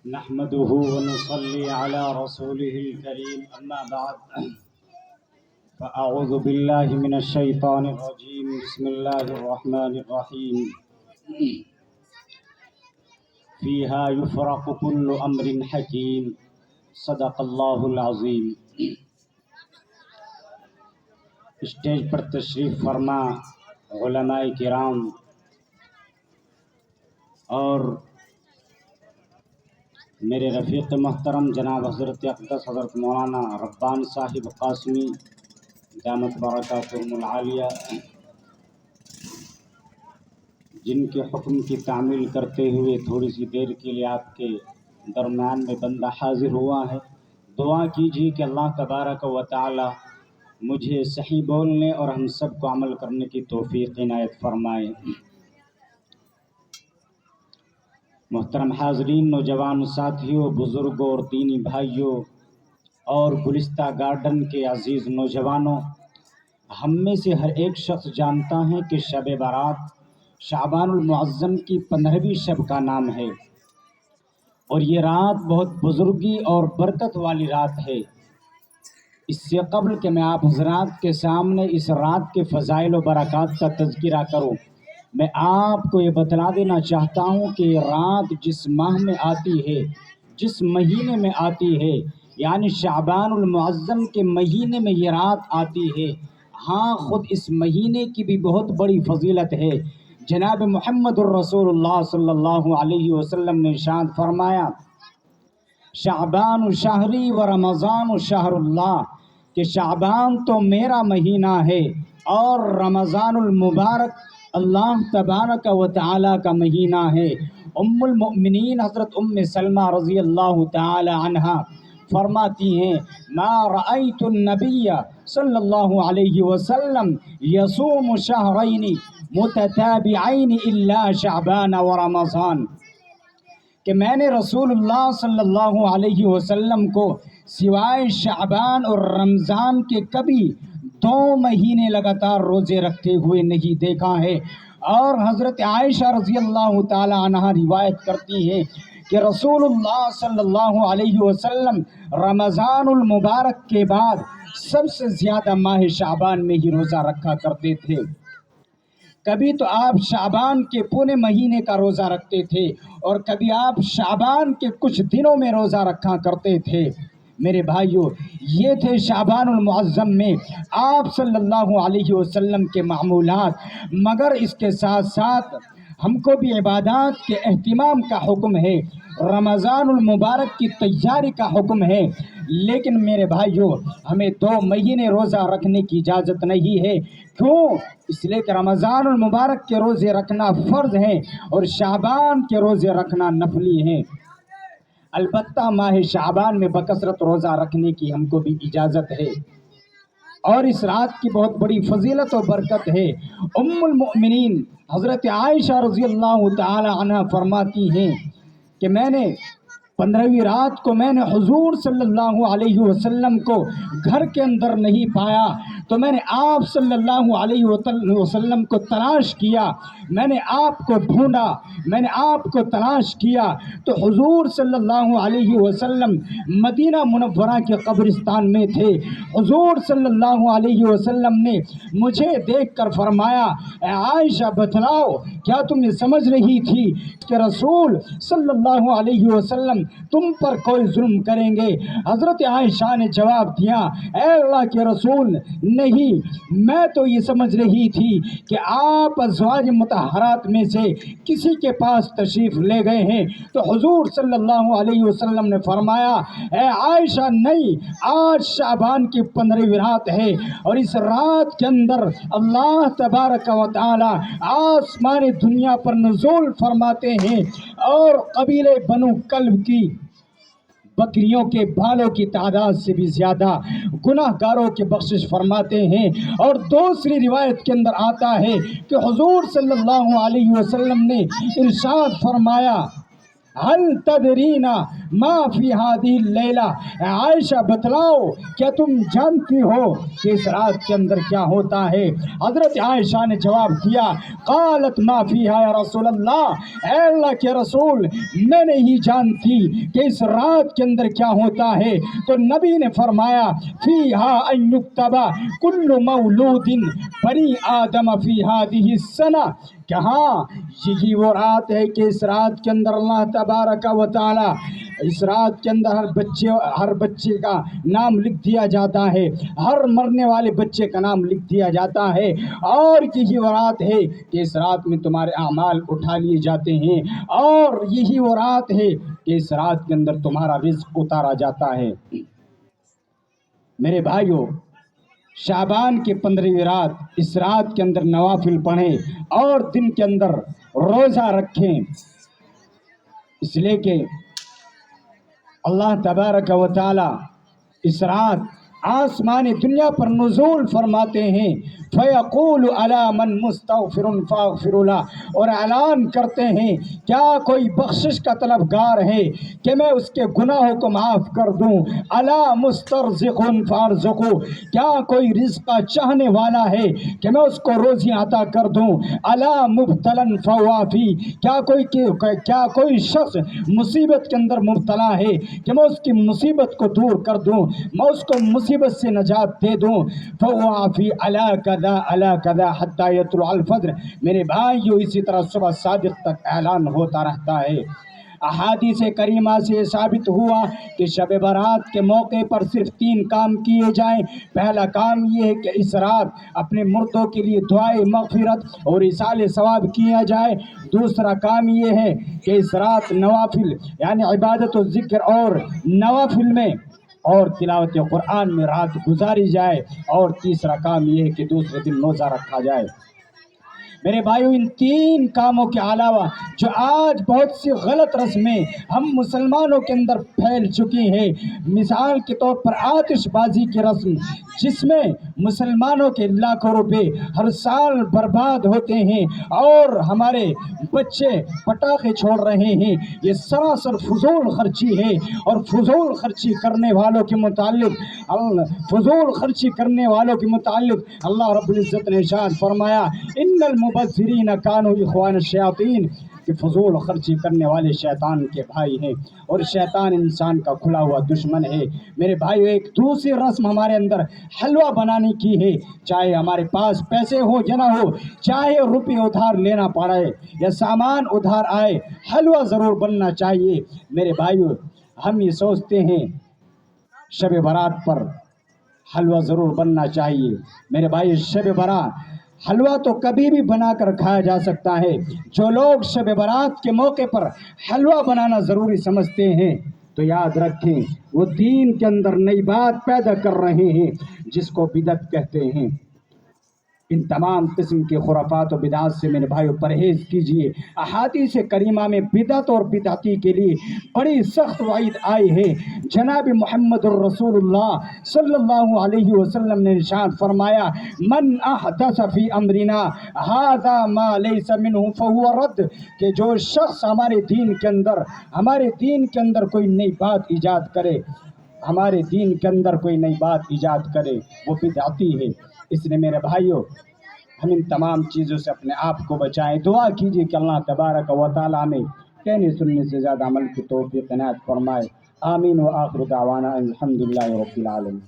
نحمده ونصلي على رسوله الكريم أما بعد فأعوذ بالله من الشيطان الرجيم بسم الله الرحمن الرحيم فيها يفرق كل أمر حكيم صدق الله العظيم. اسٹیج پر تشریف فرما علماء کرام اور میرے رفیق محترم جناب حضرت اقدس حضرت مولانا ربانی صاحب قاسمی دامت برکاتہم العالیہ، جن کے حکم کی تعمیل کرتے ہوئے تھوڑی سی دیر کے لیے آپ کے درمیان میں بندہ حاضر ہوا ہے. دعا کیجیے کہ اللہ تبارک و تعالی مجھے صحیح بولنے اور ہم سب کو عمل کرنے کی توفیق عنایت فرمائے. محترم حاضرین، نوجوان ساتھیوں، بزرگوں اور دینی بھائیوں اور گلستہ گارڈن کے عزیز نوجوانوں، ہم میں سے ہر ایک شخص جانتا ہے کہ شب برات شعبان المعظم کی 15ویں شب کا نام ہے اور یہ رات بہت بزرگی اور برکت والی رات ہے. اس سے قبل کہ میں آپ حضرات کے سامنے اس رات کے فضائل و برکات کا تذکرہ کروں، میں آپ کو یہ بتلا دینا چاہتا ہوں کہ یہ رات جس ماہ میں آتی ہے، جس مہینے میں آتی ہے، یعنی شعبان المعظم کے مہینے میں یہ رات آتی ہے. ہاں، خود اس مہینے کی بھی بہت بڑی فضیلت ہے. جناب محمد الرسول اللہ صلی اللہ علیہ وسلم نے ارشاد فرمایا، شعبان شہری و رمضان شہر اللہ، کہ شعبان تو میرا مہینہ ہے اور رمضان المبارک اللہ تبارک و تعالی کا مہینہ ہے. ام المؤمنین حضرت ام سلمہ رضی اللہ تعالی عنہا فرماتی ہیں، ما رأیت النبی صلی اللہ علیہ وسلم یصوم شہرین متتابعین الا شعبان و رمضان، کہ میں نے رسول اللہ صلی اللہ علیہ وسلم کو سوائے شعبان اور رمضان کے کبھی 2 مہینے لگاتار روزے رکھتے ہوئے نہیں دیکھا ہے. اور حضرت عائشہ رضی اللہ تعالی عنہا روایت کرتی ہے کہ رسول اللہ صلی اللہ علیہ وسلم رمضان المبارک کے بعد سب سے زیادہ ماہ شعبان میں ہی روزہ رکھا کرتے تھے. کبھی تو آپ شعبان کے پورے مہینے کا روزہ رکھتے تھے اور کبھی آپ شعبان کے کچھ دنوں میں روزہ رکھا کرتے تھے. میرے بھائیوں، یہ تھے شعبان المعظم میں آپ صلی اللہ علیہ وسلم کے معمولات. مگر اس کے ساتھ ساتھ ہم کو بھی عبادات کے اہتمام کا حکم ہے، رمضان المبارک کی تیاری کا حکم ہے. لیکن میرے بھائیوں، ہمیں 2 مہینے روزہ رکھنے کی اجازت نہیں ہے. کیوں؟ اس لیے کہ رمضان المبارک کے روزے رکھنا فرض ہیں اور شعبان کے روزے رکھنا نفلی ہیں. البتہ ماہ شعبان میں بکثرت روزہ رکھنے کی ہم کو بھی اجازت ہے اور اس رات کی بہت بڑی فضیلت و برکت ہے. ام المؤمنین حضرت عائشہ رضی اللہ تعالی عنہ فرماتی ہیں کہ میں نے 15ویں رات کو میں نے حضور صلی اللہ علیہ وسلم کو گھر کے اندر نہیں پایا تو میں نے آپ صلی اللہ علیہ وسلم کو تلاش کیا. میں نے آپ کو ڈھونڈا، میں نے آپ کو تلاش کیا تو حضور صلی اللہ علیہ وسلم مدینہ منورہ کے قبرستان میں تھے. حضور صلی اللہ علیہ وسلم نے مجھے دیکھ کر فرمایا، اے عائشہ بتلاؤ، کیا تم یہ سمجھ رہی تھی کہ رسول صلی اللہ علیہ وسلم تم پر کوئی ظلم کریں گے؟ حضرت عائشہ نے جواب دیا، اے اللہ کے رسول، نہیں، میں تو یہ سمجھ رہی تھی کہ آپ ازواج مطہرات میں سے کسی کے پاس تشریف لے گئے ہیں. تو حضور صلی اللہ علیہ وسلم نے فرمایا، اے عائشہ، نہیں، آج شعبان کی 15ویں رات ہے اور اس رات کے اندر اللہ تبارک و تعالی آسمان دنیا پر نزول فرماتے ہیں اور قبیلے بنو کلب کی بکریوں کے بالوں کی تعداد سے بھی زیادہ گناہ گاروں کی بخشش فرماتے ہیں. اور دوسری روایت کے اندر آتا ہے کہ حضور صلی اللہ علیہ وسلم نے ارشاد فرمایا، हल तदरीना मा फी हादी लैला, आयशा बतलाओ क्या तुम जानती हो कि इस रात के अंदर क्या होता है? हजरत आयशा ने जवाब दिया, कालत मा फीहा या रसूल अल्लाह, ऐ अल्लाह के रसूल मैं नहीं जानती कि इस रात के अंदर क्या होता है। तो नबी ने फरमाया, फीहा अन युक्तबा कुल्लु मौलूदिन बनी आदम फी हादिही सना, कहाँ यही वो रात है कि इस रात के अंदर अल्लाह तबारक व तआला इस रात के अंदर हर बच्चे का नाम लिख दिया जाता है, हर मरने वाले बच्चे का नाम लिख दिया जाता है। और यही वो रात है कि इस रात में तुम्हारे अमाल उठा लिए जाते हैं, और यही वो रात है कि इस रात के अंदर तुम्हारा रिज्क उतारा जाता है। मेरे भाइयों, शाबान की 15वीं रात, इस रात के अंदर नवाफिल पढ़ें और दिन के अंदर रोज़ा रखें, इसलिए कि अल्लाह तबारक व तआला इस रात आसमानी दुनिया पर नुज़ूल फरमाते हैं, फ़यक़ूलु अला मन मुस्तग़फ़िरुन फ़अग़फ़िरुला, और ऐलान करते हैं क्या कोई बख्शिश का तलबगार है कि मैं उसके गुनाहों को माफ़ कर दूं। अला मुस्तरज़िक़ुन फ़अरज़ुक़ु, क्या कोई रिज़्क़ का चाहने वाला है कि मैं उसको रोज़ी अता कर दूं। अला मुब्तलन फ़वाफ़ी, क्या कोई शख्स मुसीबत के अंदर मुब्तला है कि मैं उसकी मुसीबत को दूर कर दूं, मैं उसको मुसीबत से नजात दे दूं। फ़वाफ़ी अला कदा हत्ता यतलुअल फ़ज्र। मेरे भाइयों, इसी तरह सुबह सादिक तक ऐलान होता रहता है। अहादीस करीमा से साबित हुआ कि शब बारात के मौके पर सिर्फ 3 काम किए जाएं। पहला काम ये है कि इस रात अपने मुर्दों के लिए दुआए मग़फ़िरत और इसाले सवाब किया जाए। दूसरा काम ये है कि इस रात नवाफिल यानी इबादत और ज़िक्र और नवाफिल में और तिलावत कुरान में रात गुजारी जाए। और तीसरा काम ये है कि दूसरे दिन रोज़ा रखा जाए। मेरे भाइयों, इन 3 कामों के अलावा जो आज बहुत सी गलत रस्में हम मुसलमानों के अंदर फैल चुकी हैं, मिसाल के तौर पर आतिशबाजी की रस्म, जिसमें मुसलमानों के लाखों रुपए हर साल बर्बाद होते हैं और हमारे बच्चे पटाखे छोड़ रहे हैं, ये सरासर फजूल खर्ची है। और फजूल खर्ची करने वालों के मुतालिक अल्लाह रब्बुल इज़्ज़त ने इरशाद फरमाया, इन्नल मुबज़्ज़िरीन कानू इख़वान शयातीन, कि फजूल खर्ची करने वाले शैतान के भाई हैं और शैतान इंसान का खुला हुआ दुश्मन है। मेरे भाइयों, एक दूसरी रस्म हमारे अंदर हलवा बनाने की है। चाहे हमारे पास पैसे हो या ना हो, चाहे रुपये उधार लेना पड़े या सामान उधार आए, हलवा ज़रूर बनना चाहिए। मेरे भाइयों, हम ये सोचते हैं शब बारात पर हलवा ज़रूर बनना चाहिए। मेरे भाई, शब बारात हलवा तो कभी भी बनाकर खाया जा सकता है। जो लोग शब बारात के मौके पर हलवा बनाना ज़रूरी समझते हैं, तो याद रखें वो दीन के अंदर नई बात पैदा कर रहे हैं, जिसको बिदअत कहते हैं। इन तमाम किस्म के खुराफात और बिदात से मेरे भाइयों परहेज़ कीजिए। अहादीस करीमा में बिदअत और बिदअती के लिए बड़ी सख्त वाइद आई है। जनाब मुहम्मदुर रसूलुल्लाह सल्लल्लाहु अलैहि वसल्लम ने इरशाद फरमाया, मन अहदस फी अमरिना हाज़ा मा लैसा मिन्हु फहुवा रद्द, कि जो शख्स हमारे दीन के अंदर कोई नई बात ईजाद करे, वो बिदअती है। इसलिए मेरे भाइयों, हम इन तमाम चीज़ों से अपने आप को बचाएं। दुआ कीजिए कि अल्लाह तबारक व तआला हमें कहने सुनने से ज़्यादा अमल की तौफ़ीक़ इनायत फरमाए। आमीन व आखिर दावाना अल्हम्दुलिल्लाहि रब्बिल आलमीन।